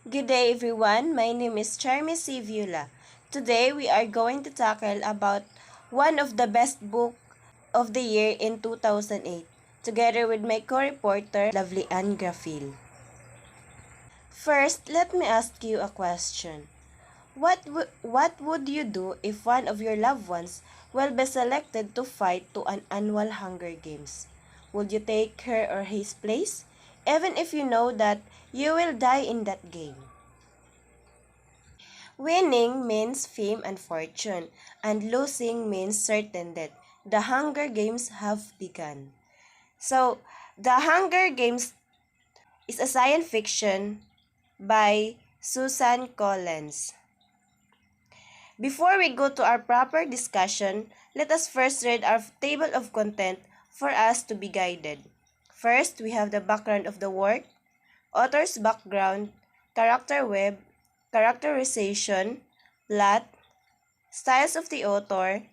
Good day everyone, my name is Chari Mie Viola. Today we are going to tackle about one of the best book of the year in 2008, together with my co-reporter, lovely Anne Grafil. First, let me ask you a question. What would you do if one of your loved ones will be selected to fight to an annual Hunger Games? Would you take her or his place, even if you know that you will die in that game? Winning means fame and fortune, and losing means certain death. The Hunger Games have begun. So, The Hunger Games is a science fiction by Suzanne Collins. Before we go to our proper discussion, let us first read our table of content for us to be guided. First, we have the background of the work, author's background, character web, characterization, plot, styles of the author,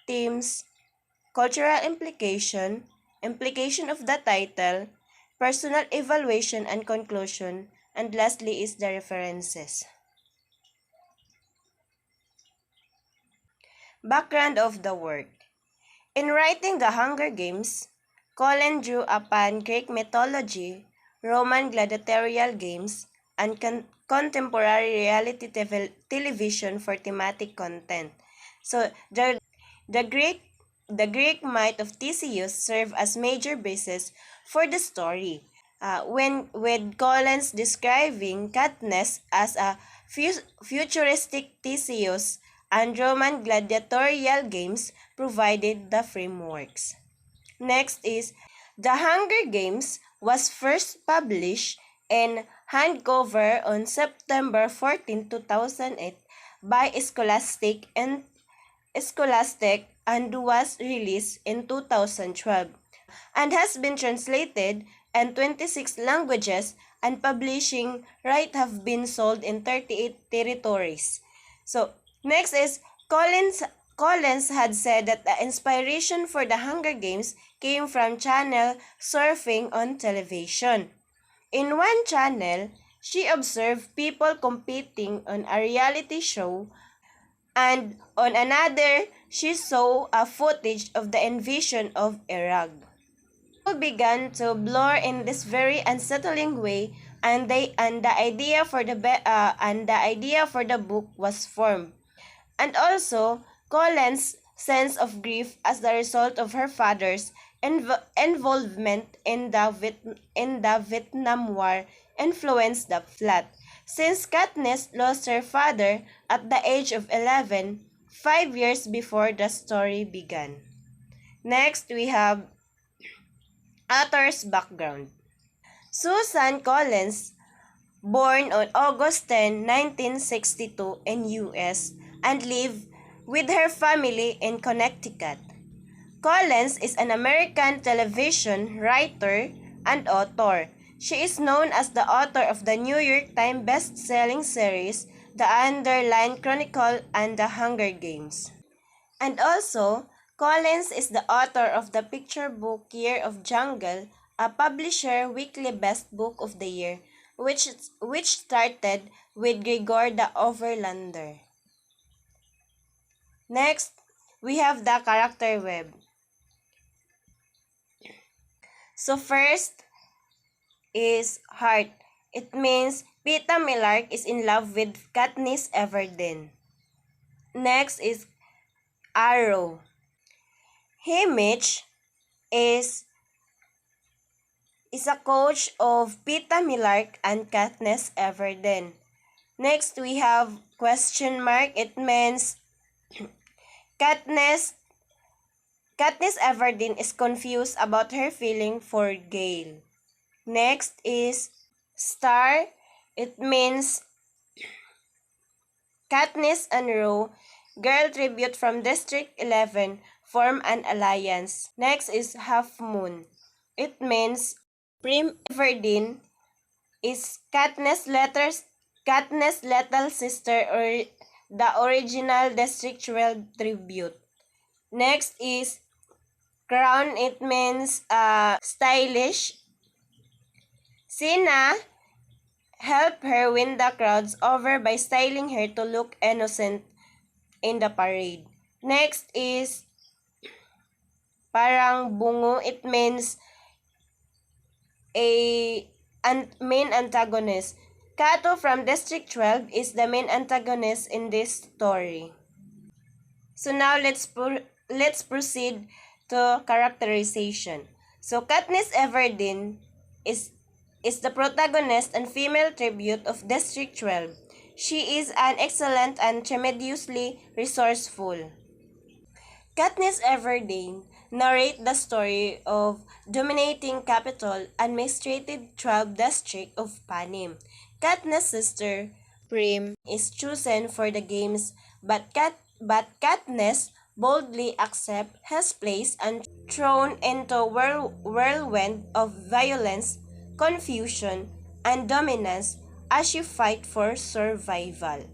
themes, cultural implication, implication of the title, personal evaluation and conclusion, and lastly is the references. Background of the work. In writing The Hunger Games, Colin drew upon Greek mythology, Roman gladiatorial games, and contemporary reality television for thematic content. So the Greek the Greek myth of Theseus served as major basis for the story. When with Collins describing Katniss as a futuristic Theseus and Roman gladiatorial games provided the frameworks. Next is The Hunger Games was first published in hardcover on September 14, 2008 by Scholastic and was released in 2012 and has been translated in 26 languages and publishing rights have been sold in 38 territories. So, next is Collins had said that the inspiration for the Hunger Games came from channel surfing on television. In one channel, she observed people competing on a reality show, and on another, she saw a footage of the invasion of Iraq. People began to blur in this very unsettling way, and the idea for the book was formed. And also, Colin's sense of grief as the result of her father's involvement in the Vietnam War influenced the plot. Since Katniss lost her father at the age of 11, 5 years before the story began. Next, we have author's background. Suzanne Collins, born on August 10, 1962 in U.S. and lived with her family in Connecticut. Collins is an American television writer and author. She is known as the author of the New York Times best-selling series The Underline Chronicle and The Hunger Games. And also, Collins is the author of the picture book Year of Jungle, a publisher weekly best book of the year, which started with Gregor the Overlander. Next, we have the character web. So first is heart. It means Pita Millark is in love with Katniss Everdeen. Next is arrow. Himich is a coach of Pita Millark and Katniss Everdeen. Next, we have question mark. It means Katniss Everdeen is confused about her feeling for Gale. Next is star. It means Katniss and Rue, girl tribute from District 11, form an alliance. Next is half moon. It means Prim Everdeen is Katniss' little sister or the original District 12 tribute. Next is crown. It means stylish. Sina help her win the crowds over by styling her to look innocent in the parade. Next is parang bungo. It means a main antagonist. Kato from District 12 is the main antagonist in this story. So now let's proceed to characterization. So Katniss Everdeen is the protagonist and female tribute of District 12. She is an excellent and tremendously resourceful. Katniss Everdeen narrates the story of dominating capital and mistreated 12 district of Panem. Katniss' sister, Prim, is chosen for the games, but Katniss boldly accepts his place and thrown into whirlwind of violence, confusion, and dominance as she fights for survival.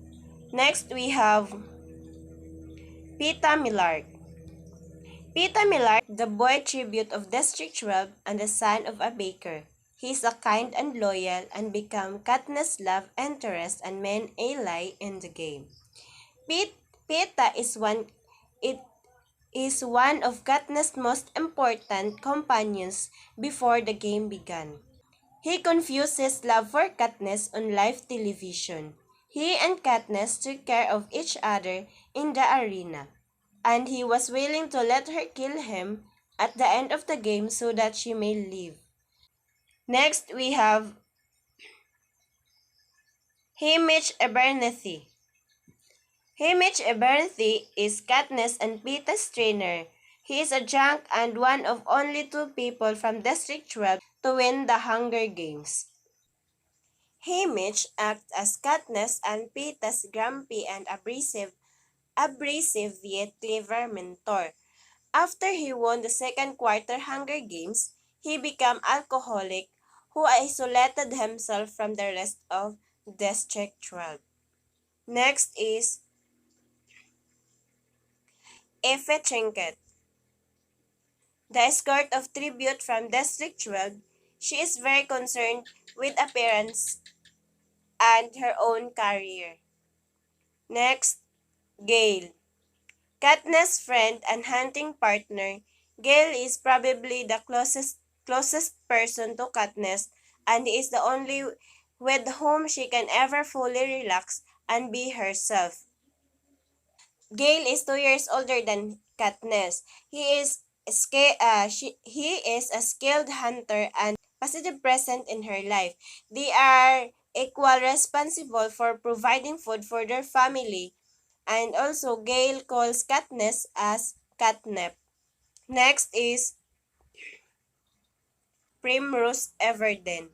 Next, we have Pita Millard. Peter Millard, the boy tribute of District 12 and the son of a baker. He is a kind and loyal and become Katniss' love interest and main ally in the game. Peeta it is one of Katniss' most important companions before the game began. He confused his love for Katniss on live television. He and Katniss took care of each other in the arena, and he was willing to let her kill him at the end of the game so that she may live. Next, we have Haymitch Abernathy. Haymitch Abernathy is Katniss and Peeta's trainer. He is a drunk and one of only two people from District 12 to win the Hunger Games. Haymitch acts as Katniss and Peeta's grumpy and abrasive yet clever mentor. After he won the second quarter Hunger Games, he became alcoholic who isolated himself from the rest of District 12. Next is Effie Trinket, the escort of tribute from District 12. She is very concerned with appearance and her own career. Next, Gale, Katniss' friend and hunting partner. Gale is probably the closest person to Katniss and is the only with whom she can ever fully relax and be herself. Gale is 2 years older than Katniss. He is a skilled hunter and positive present in her life. They are equal responsible for providing food for their family. And also, Gale calls Katniss as catnip. Next is Primrose Everdeen.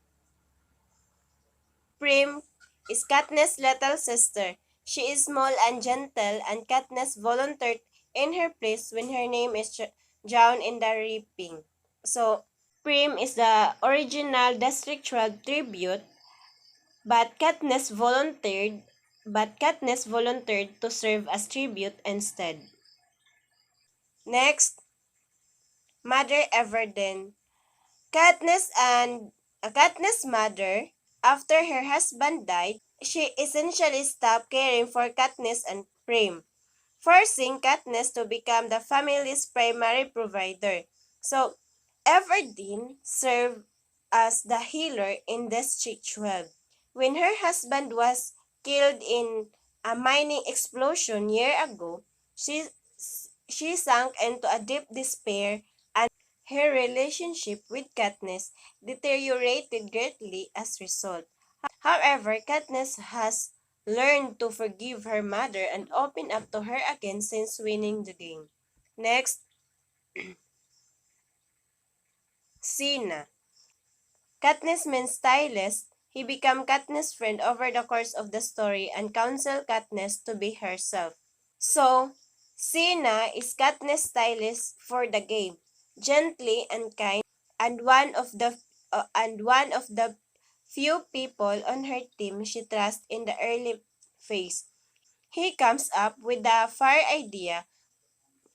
Prim is Katniss' little sister. She is small and gentle, and Katniss volunteered in her place when her name is drowned in the reaping. So, Prim is the original District 12 tribute, but Katniss volunteered to serve as tribute instead. Next, Mother Everdeen. Katniss' mother, after her husband died, she essentially stopped caring for Katniss and Prim, forcing Katniss to become the family's primary provider. So, Everdeen served as the healer in District 12. When her husband was killed in a mining explosion year ago, she sank into a deep despair and her relationship with Katniss deteriorated greatly as a result. However, Katniss has learned to forgive her mother and open up to her again since winning the game. Next, Sina. Katniss' main stylist, he became Katniss' friend over the course of the story and counseled Katniss to be herself. So, Sina is Katniss' stylist for the game, gently and kind, and one of the few people on her team she trusts in the early phase. He comes up with the fire idea,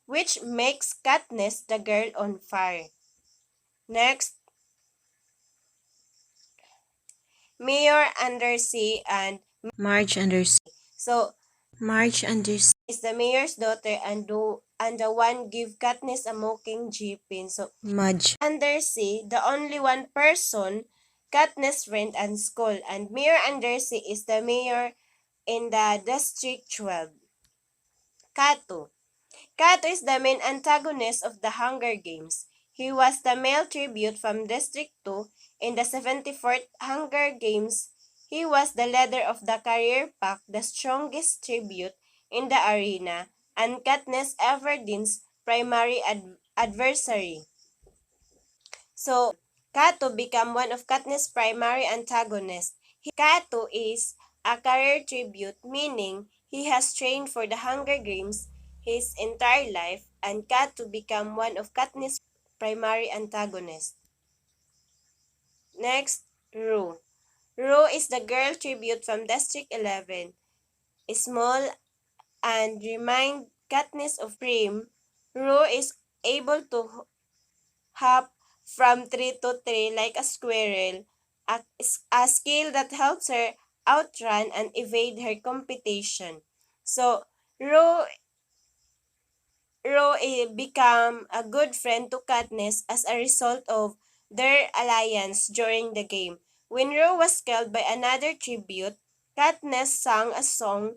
which makes Katniss the girl on fire. Next, Mayor Undersea and Marge Undersea. so Marge Undersea. is the mayor's daughter and the one give Katniss a mocking pin. So Mudge. Undersea, the only one person Katniss friend and school, and Mayor Undersea is the mayor in the District 12. Kato. Kato is the main antagonist of the Hunger Games. He was the male tribute from District 2 in the 74th Hunger Games. He was the leader of the career pack, the strongest tribute in the arena, and Katniss Everdeen's primary adversary. So, Kato became one of Katniss' primary antagonists. Kato is a career tribute, meaning he has trained for the Hunger Games his entire life, and Kato became one of Katniss' primary antagonists. Next, Rue. Rue is the girl tribute from District 11. Small and remind Katniss of Prim. Rue is able to hop from tree to tree like a squirrel, a skill that helps her outrun and evade her competition. So, Ro, became a good friend to Katniss as a result of their alliance during the game. When Ro was killed by another tribute, Katniss sang a song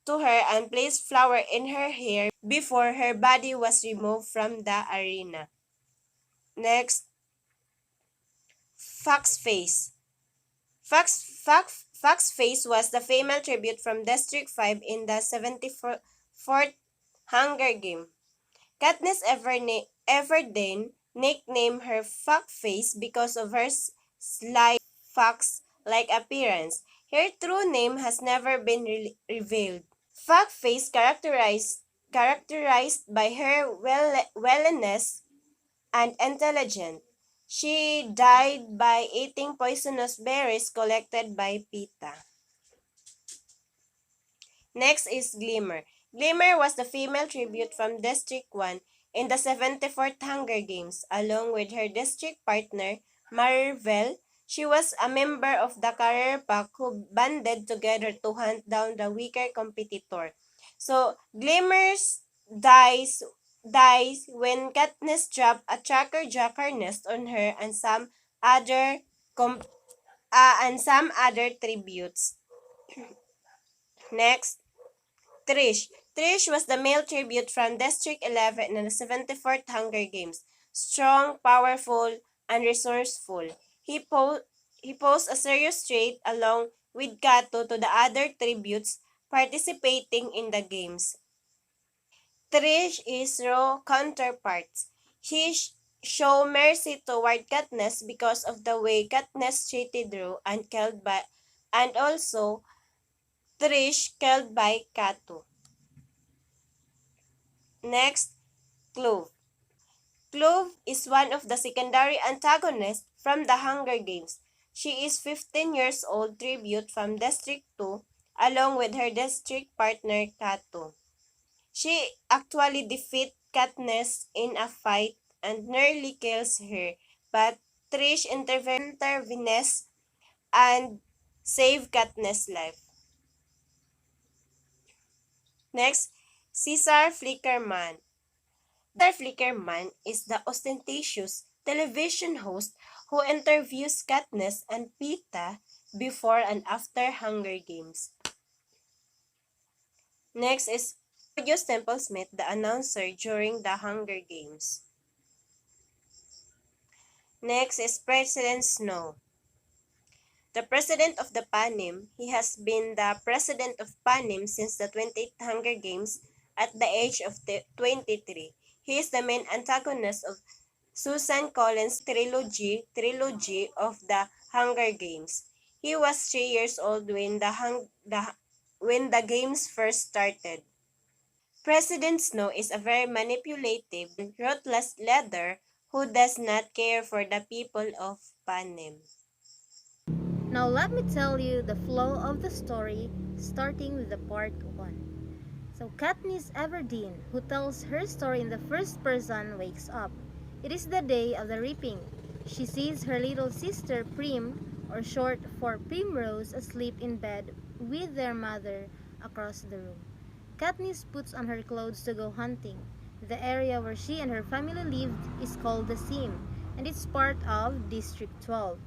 to her and placed flower in her hair before her body was removed from the arena. Next, Fox Face. Fox Face was the female tribute from District 5 in the 74th Hunger Game. Katniss Everdeen nicknamed her Fox Face because of her sly fox-like appearance. Her true name has never been revealed. Fox Face characterized by her wellness and intelligent. She died by eating poisonous berries collected by Pita. Next is Glimmer. Glimmer was the female tribute from District 1 in the 74th Hunger Games, along with her district partner, Marvel. She was a member of the career pack who banded together to hunt down the weaker competitor. So, Glimmer's dies when Katniss dropped a tracker jacker nest on her other com- and some other tributes. Next, Trish. Trish was the male tribute from District 11 in the 74th Hunger Games. Strong, powerful, and resourceful. He posed a serious trait along with Kato to the other tributes participating in the games. Trish is raw counterparts. He show mercy toward Katniss because of the way Katniss treated Rue and also Trish killed by Kato. Next, Clove. Clove is one of the secondary antagonists from the Hunger Games. She is 15 years old tribute from District 2 along with her district partner Kato. She actually defeats Katniss in a fight and nearly kills her, but Trish intervenes and saves Katniss' life. Next, Caesar Flickerman. Flickerman is the ostentatious television host who interviews Katniss and Pita before and after Hunger Games. Next is Claudius Temple Smith, the announcer during the Hunger Games. Next is President Snow. The president of the Panem, he has been the president of Panem since the 28th Hunger Games at the age of 23. He is the main antagonist of Suzanne Collins' trilogy of the Hunger Games. He was 3 years old when the games first started. President Snow is a very manipulative and ruthless leader who does not care for the people of Panem. Now let me tell you the flow of the story, starting with the part 1. So Katniss Everdeen, who tells her story in the first person, wakes up. It is the day of the reaping. She sees her little sister Prim or short for Primrose, asleep in bed with their mother across the room. Katniss puts on her clothes to go hunting. The area where she and her family lived is called the Seam, and it's part of District 12.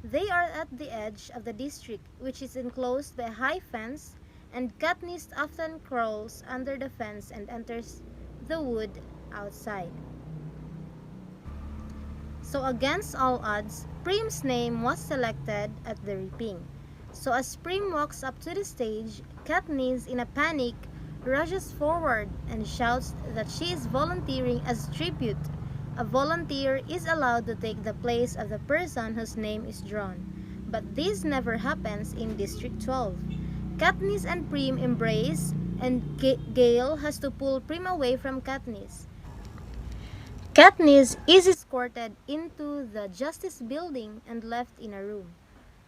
They are at the edge of the district, which is enclosed by a high fence, and Katniss often crawls under the fence and enters the wood outside. So against all odds, Prim's name was selected at the reaping. So as Prim walks up to the stage, Katniss, in a panic, rushes forward and shouts that she is volunteering as tribute. A volunteer is allowed to take the place of the person whose name is drawn. But this never happens in District 12. Katniss and Prim embrace, and Gale has to pull Prim away from Katniss. Katniss is escorted into the Justice Building and left in a room.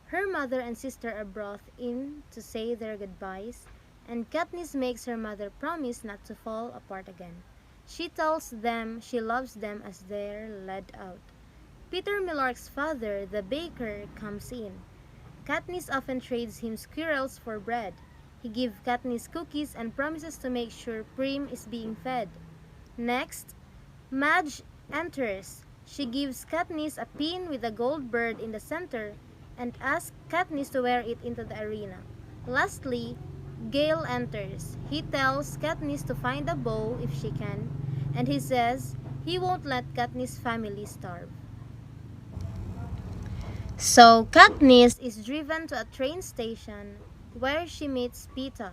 Her mother and sister are brought in to say their goodbyes, and Katniss makes her mother promise not to fall apart again. She tells them she loves them as they're led out. Peter Millark's father, the baker, comes in. Katniss often trades him squirrels for bread. He gives Katniss cookies and promises to make sure Prim is being fed. Next, Madge enters. She gives Katniss a pin with a gold bird in the center and asks Katniss to wear it into the arena. Lastly, Gale enters. He tells Katniss to find a bow if she can, and he says he won't let Katniss' family starve. So Katniss is driven to a train station where she meets Peeta,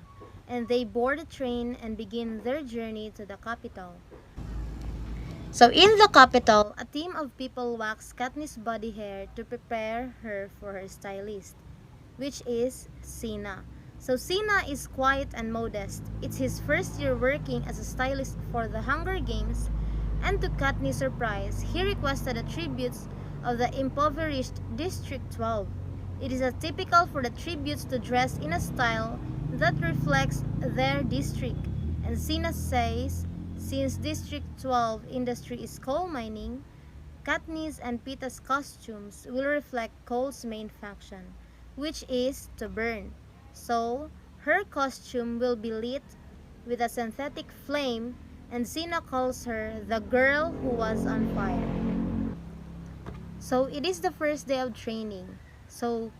and they board a train and begin their journey to the capital. So in the capital, a team of people wax Katniss' body hair to prepare her for her stylist, which is Cinna. So Cinna is quiet and modest. It's his first year working as a stylist for the Hunger Games, and to Katniss' surprise, he requested the tributes of the impoverished District 12. It is typical for the tributes to dress in a style that reflects their district, and Cinna says since District 12 industry is coal mining, Katniss and Peeta's costumes will reflect coal's main function, which is to burn. So, her costume will be lit with a synthetic flame, and Cinna calls her the girl who was on fire. So, it is the first day of training. So,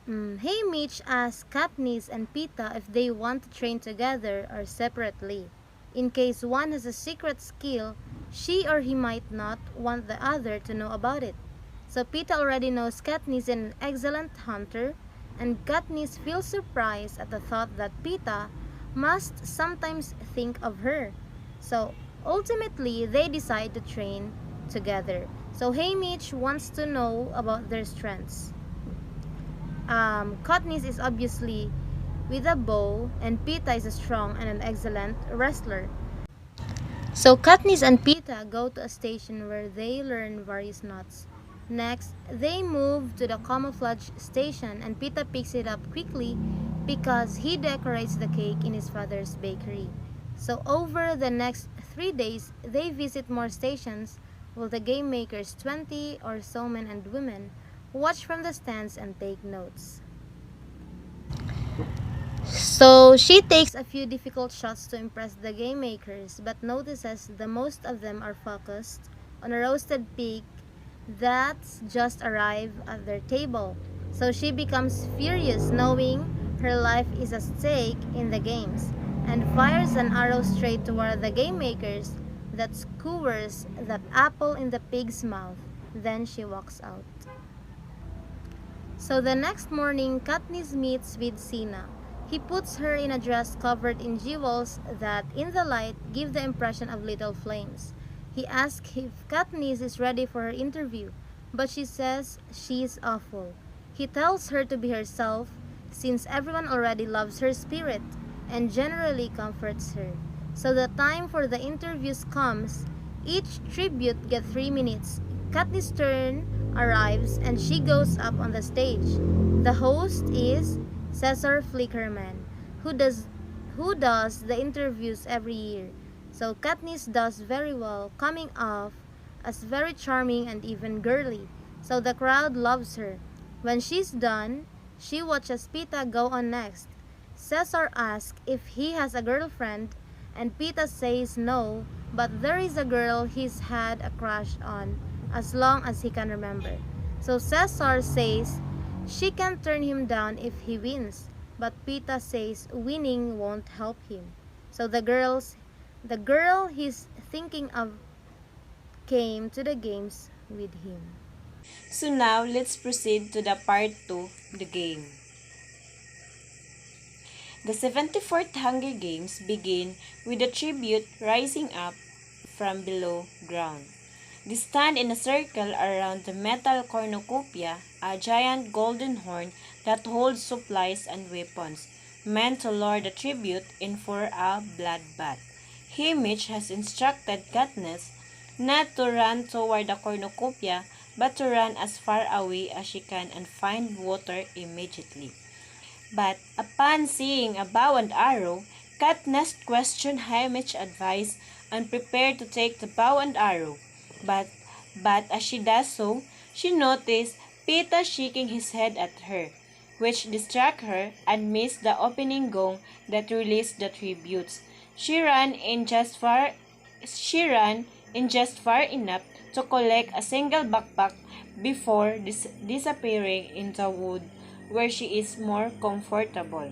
Haymitch asks Katniss and Peeta if they want to train together or separately. In case one has a secret skill, she or he might not want the other to know about it. So Peeta already knows Katniss is an excellent hunter, and Katniss feels surprised at the thought that Peeta must sometimes think of her. So ultimately, they decide to train together. So Haymitch wants to know about their strengths. Katniss is obviously with a bow, and Peeta is a strong and an excellent wrestler. So Katniss and Peeta go to a station where they learn various knots. Next, they move to the camouflage station, and Peeta picks it up quickly because he decorates the cake in his father's bakery. So over the next 3 days, they visit more stations while the game makers, 20 or so men and women, watch from the stands and take notes. So she takes a few difficult shots to impress the game makers, but notices the most of them are focused on a roasted pig that's just arrived at their table. So she becomes furious knowing her life is at stake in the games, and fires an arrow straight toward the game makers that skewers that apple in the pig's mouth. Then she walks out. So the next morning, Katniss meets with Cinna. He puts her in a dress covered in jewels that, in the light, give the impression of little flames. He asks if Katniss is ready for her interview, but she says she's awful. He tells her to be herself, since everyone already loves her spirit, and generally comforts her. So the time for the interviews comes. Each tribute gets 3 minutes. Katniss' turn arrives, and she goes up on the stage. The host is Cesar Flickerman, who does the interviews every year. So Katniss does very well, coming off as very charming and even girly. So the crowd loves her. When she's done, she watches Pita go on next. Cesar asks if he has a girlfriend, and Pita says no, but there is a girl he's had a crush on as long as he can remember. So Cesar says she can turn him down if he wins, but Pita says winning won't help him. So the girl he's thinking of came to the games with him. So now let's proceed to the part 2, the game. The 74th Hunger Games begin with a tribute rising up from below ground. They stand in a circle around the metal cornucopia, a giant golden horn that holds supplies and weapons, meant to lure the tribute in for a bloodbath. Hamish has instructed Katniss not to run toward the cornucopia, but to run as far away as she can and find water immediately. But upon seeing a bow and arrow, Katniss questioned Hamish's advice and prepared to take the bow and arrow. But, but as she does so, she noticed Peeta shaking his head at her, which distracted her and missed the opening gong that released the tributes. She ran in just far enough to collect a single backpack before disappearing in the wood where she is more comfortable.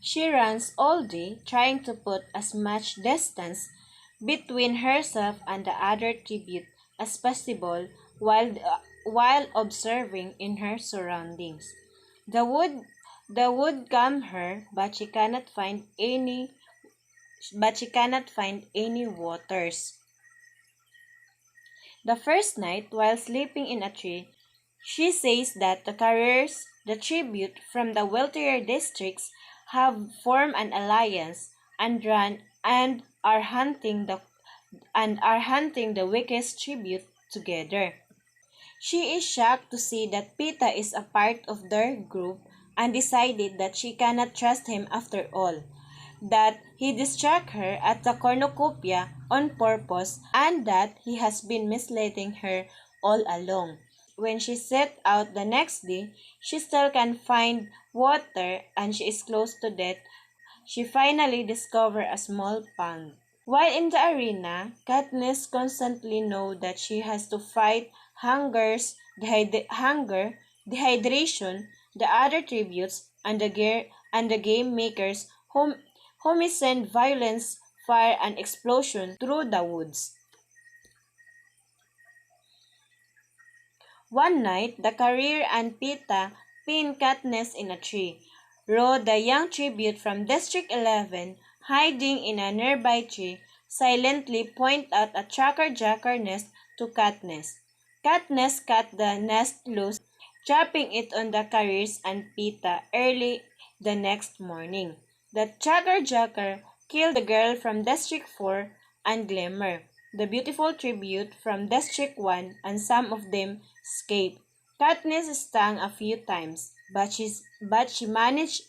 She runs all day trying to put as much distance between herself and the other tribute as possible while observing in her surroundings. The wood the wood calm her, but she cannot find any waters. The first night, while sleeping in a tree, she says that the tribute from the wealthier districts, have formed an alliance and are hunting the weakest tribute together. She is shocked to see that Pita is a part of their group and decided that she cannot trust him after all, that he distracted her at the cornucopia on purpose and that he has been misleading her all along. When she set out the next day, she still can't find water and she is close to death. She finally discovers a small pond. While in the arena, Katniss constantly knows that she has to fight hunger, dehydration, the other tributes, and the game makers whom send violence, fire, and explosion through the woods. One night, the career and Pita pin Katniss in a tree. Ro, the young tribute from District 11, hiding in a nearby tree, silently point out a tracker-jacker nest to Katniss. Katniss cut the nest loose, dropping it on the careers and Pita early the next morning. The tracker-jacker killed the girl from District 4 and Glimmer, the beautiful tribute from District 1, and some of them escaped. Katniss stung a few times, but she managed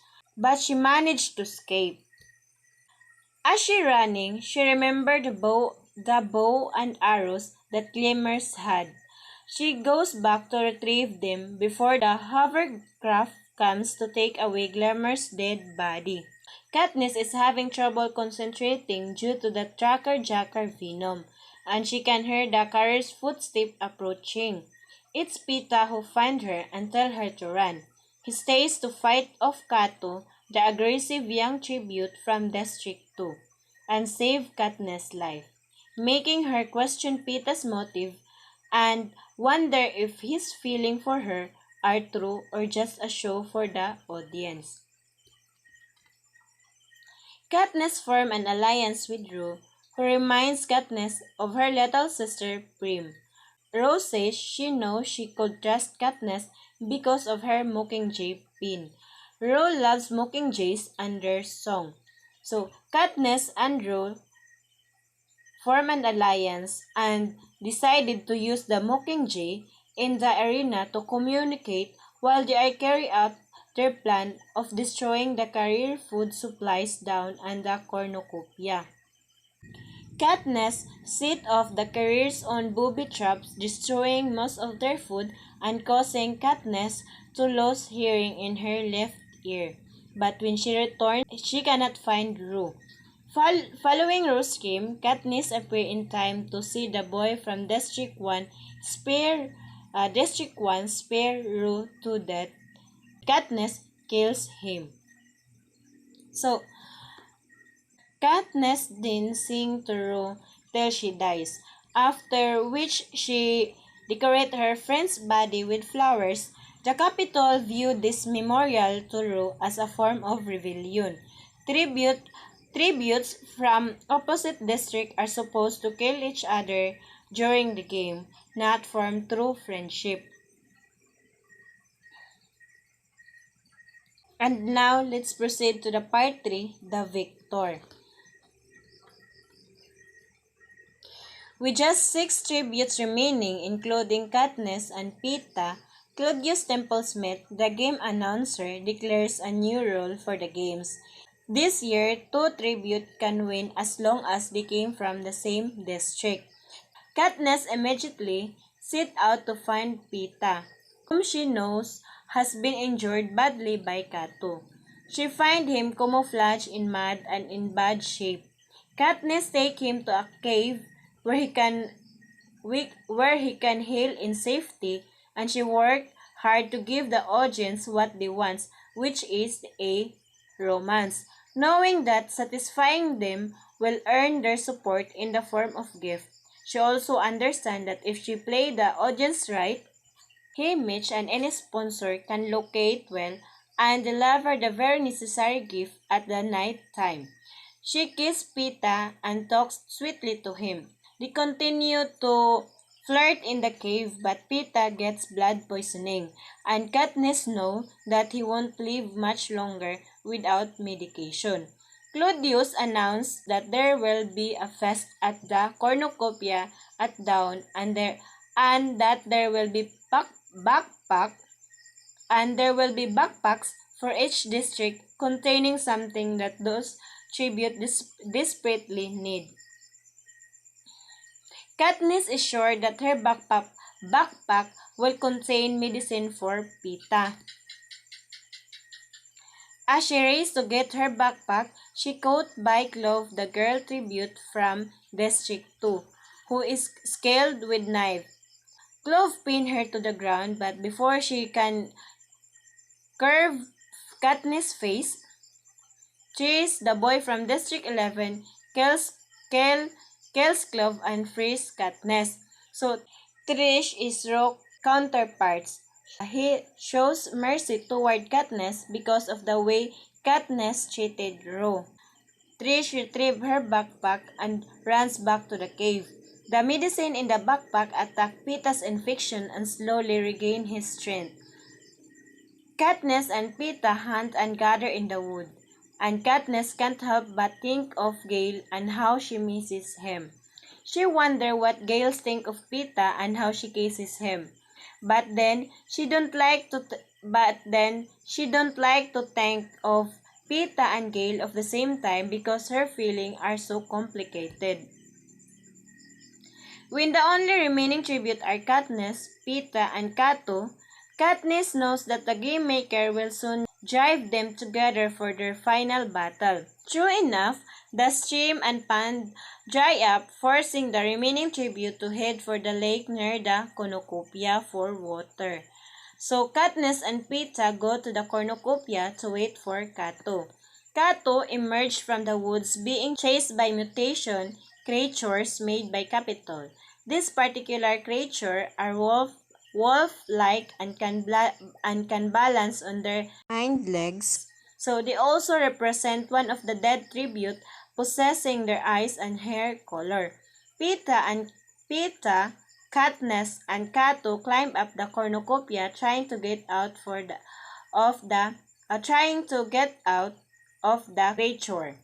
to escape. As she running, she remembered the bow and arrows that Glimmers had. She goes back to retrieve them before the hovercraft comes to take away Glimmer's dead body. Katniss is having trouble concentrating due to the tracker-jacker venom, and she can hear the carrier's footsteps approaching. It's Pita who finds her and tells her to run. He stays to fight off Kato, the aggressive young tribute from District 2, and save Katniss' life, making her question Pita's motive and wonder if his feelings for her are true or just a show for the audience. Katniss forms an alliance with Rue, who reminds Katniss of her little sister Prim. Rose says she knows she could trust Katniss because of her Mockingjay pin. Rose loves Mockingjays and their song. So Katniss and Rose formed an alliance and decided to use the Mockingjay in the arena to communicate while they are carrying out their plan of destroying the career food supplies down and the cornucopia. Katniss set off the carriers on booby traps, destroying most of their food and causing Katniss to lose hearing in her left ear. But when she returned, she cannot find Rue. Following Rue's scream, Katniss appeared in time to see the boy from District 1 spare Rue to death. Katniss kills him. So, Katniss then sings to Rue till she dies, after which she decorates her friend's body with flowers. The Capitol viewed this memorial to Rue as a form of rebellion. Tributes from opposite districts are supposed to kill each other during the game, not form true friendship. And now let's proceed to the part 3, the victor. With just 6 tributes remaining, including Katniss and Pita, Claudius Templesmith, the game announcer, declares a new rule for the games. This year, 2 tributes can win as long as they came from the same district. Katniss immediately set out to find Pita, whom she knows has been injured badly by Cato. She finds him camouflaged in mud and in bad shape. Katniss takes him to a cave where he can heal in safety, and she worked hard to give the audience what they want, which is a romance, knowing that satisfying them will earn their support in the form of gift. She also understands that if she play the audience right, he, Mitch, and any sponsor can locate well and deliver the very necessary gift at the night time. She kisses Pita and talks sweetly to him. They continue to flirt in the cave, but Pita gets blood poisoning, and Katniss knows that he won't live much longer without medication. Claudius announced that there will be a fest at the cornucopia at dawn, and that there will be backpacks for each district containing something that those tribute desperately need. Katniss is sure that her backpack will contain medicine for Pita. As she races to get her backpack, she caught by Clove, the girl tribute from District 2, who is scaled with knife. Clove pinned her to the ground, but before she can curve Katniss' face, Chase, the boy from District 11, kills Clove and frees Katniss. So Trish is Rock's counterparts. He shows mercy toward Katniss because of the way Katniss treated Ro. Trish retrieves her backpack and runs back to the cave. The medicine in the backpack attacks Pita's infection and slowly regains his strength. Katniss and Pita hunt and gather in the wood, and Katniss can't help but think of Gale and how she misses him. She wonders what Gale thinks of Pita and how she kisses him. But then she don't like to think of Pita and Gale at the same time because her feelings are so complicated. When the only remaining tribute are Katniss, Pita, and Cato, Katniss knows that the Game Maker will soon drive them together for their final battle. True enough, the stream and pond dry up, forcing the remaining tribute to head for the lake near the cornucopia for water. So Katniss and Pita go to the cornucopia to wait for Cato. Cato emerged from the woods being chased by mutation creatures made by Capitol. This particular creature are wolf-like and can balance on their hind legs. So they also represent one of the dead tribute possessing their eyes and hair color. Pita, Katniss, and Cato climb up the cornucopia trying to get out of the creature.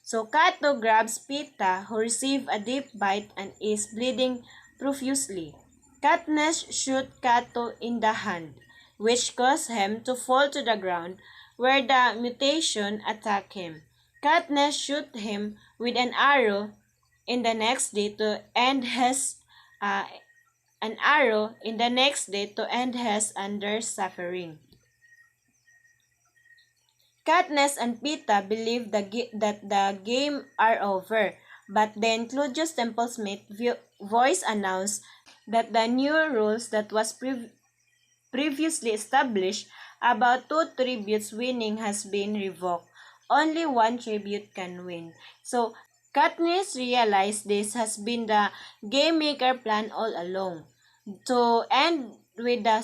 So Cato grabs Pita, who receives a deep bite and is bleeding profusely. Katniss shoots Cato in the hand, which causes him to fall to the ground, where the mutation attack him. Katniss shoots him with an arrow in the next day to end his uh, an arrow in the next day to end his under suffering. Katniss and Pita believe that the game are over, but then Claudius Templesmith voice announced that the new rules that was previously established about two tributes winning has been revoked. Only one tribute can win. So Katniss realized this has been the game maker plan all along. To end with the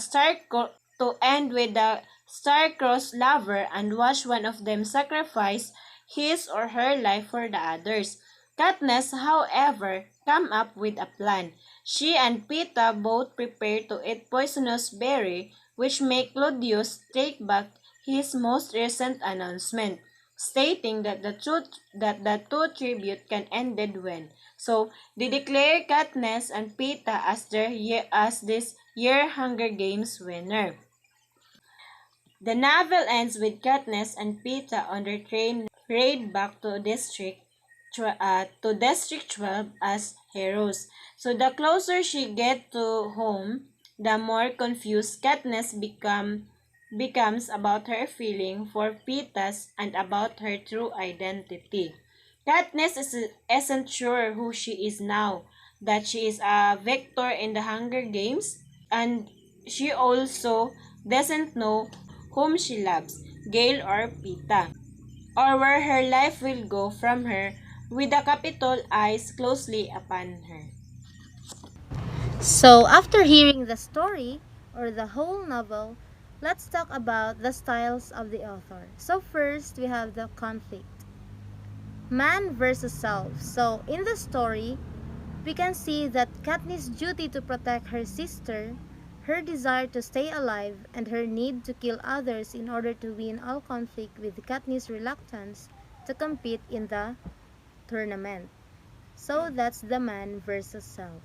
star-crossed lover and watch one of them sacrifice his or her life for the others. Katniss, however, come up with a plan. She and Pita both prepare to eat poisonous berry, which make Claudius take back his most recent announcement, stating that the two tribute can ended when. So they declare Katniss and Pita as this year Hunger Games winner. The novel ends with Katniss and Pita on their train raid back to District 12 as heroes. So the closer she gets to home, the more confused becomes about her feeling for Pitas and about her true identity. Isn't sure who she is now, that she is a victor in the Hunger Games, and she also doesn't know whom she loves, Gale or Pita, or where her life will go from her with the Capitol eyes closely upon her. So, after hearing the story or the whole novel, let's talk about the styles of the author. So, first we have the conflict, man versus self. So, in the story, we can see that Katniss' duty to protect her sister, her desire to stay alive, and her need to kill others in order to win all conflict with Katniss' reluctance to compete in the tournament. So that's the man versus self.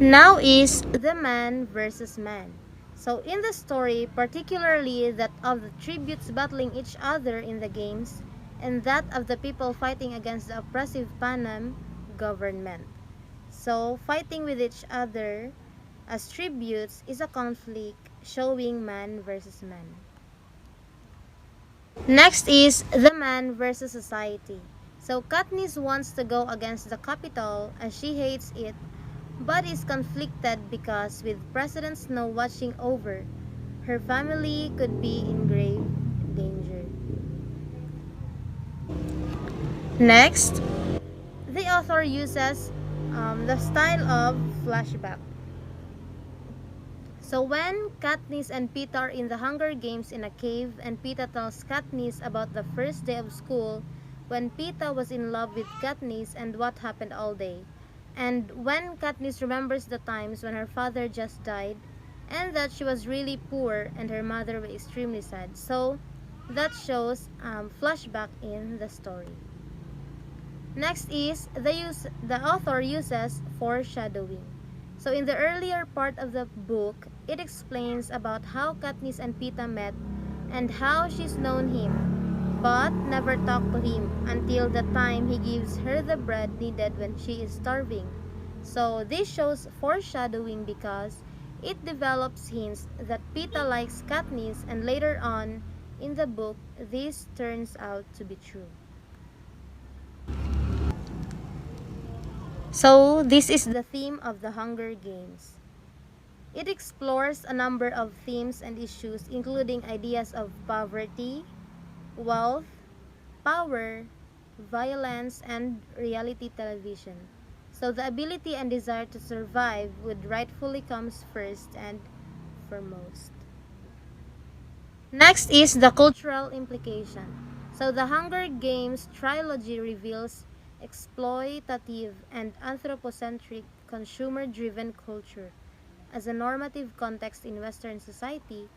Now is the man versus man. So in the story, particularly that of the tributes battling each other in the games, and that of the people fighting against the oppressive Panem government. So fighting with each other as tributes is a conflict showing man versus man. Next is the man versus society. So Katniss wants to go against the Capitol as she hates it, but is conflicted because with President Snow watching over, her family could be in grave danger. Next, the author uses the style of flashback. So when Katniss and Pita are in the Hunger Games in a cave and Pita tells Katniss about the first day of school when Pita was in love with Katniss and what happened all day, and when Katniss remembers the times when her father just died and that she was really poor and her mother was extremely sad. So that shows flashback in the story. Next is the author uses foreshadowing. So in the earlier part of the book, it explains about how Katniss and Pita met and how she's known him, but never talked to him until the time he gives her the bread needed when she is starving. So this shows foreshadowing because it develops hints that Pita likes Katniss, and later on in the book, this turns out to be true. So, this is the theme of the Hunger Games. It explores a number of themes and issues, including ideas of poverty, wealth, power, violence, and reality television. So, the ability and desire to survive would rightfully comes first and foremost. Next is the cultural implication. So the Hunger Games trilogy reveals exploitative and anthropocentric consumer-driven culture as a normative context in Western society,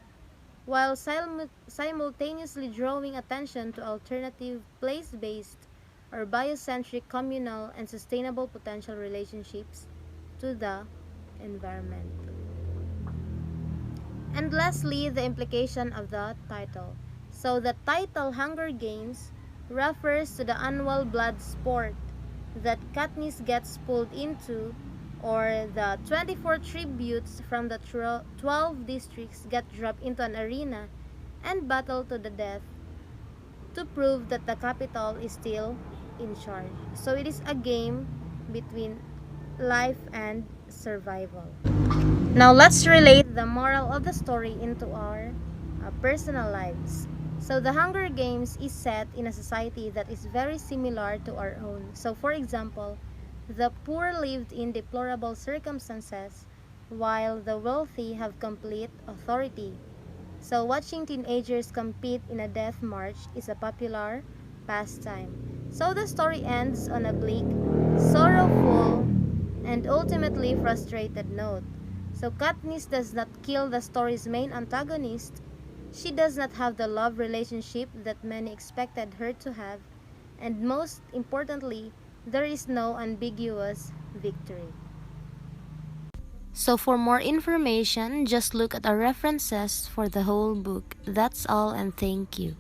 while simultaneously drawing attention to alternative place-based or biocentric communal and sustainable potential relationships to the environment. And lastly, the implication of the title. So the title Hunger Games refers to the annual blood sport that Katniss gets pulled into, or the 24 tributes from the 12 districts get dropped into an arena and battle to the death to prove that the capital is still in charge. So it is a game between life and survival. Now let's relate the moral of the story into our personal lives. So the Hunger Games is set in a society that is very similar to our own. So for example, the poor lived in deplorable circumstances while the wealthy have complete authority. So watching teenagers compete in a death march is a popular pastime. So the story ends on a bleak, sorrowful, and ultimately frustrated note. So Katniss does not kill the story's main antagonist. She does not have the love relationship that many expected her to have. And most importantly, there is no ambiguous victory. So for more information, just look at our references for the whole book. That's all, and thank you.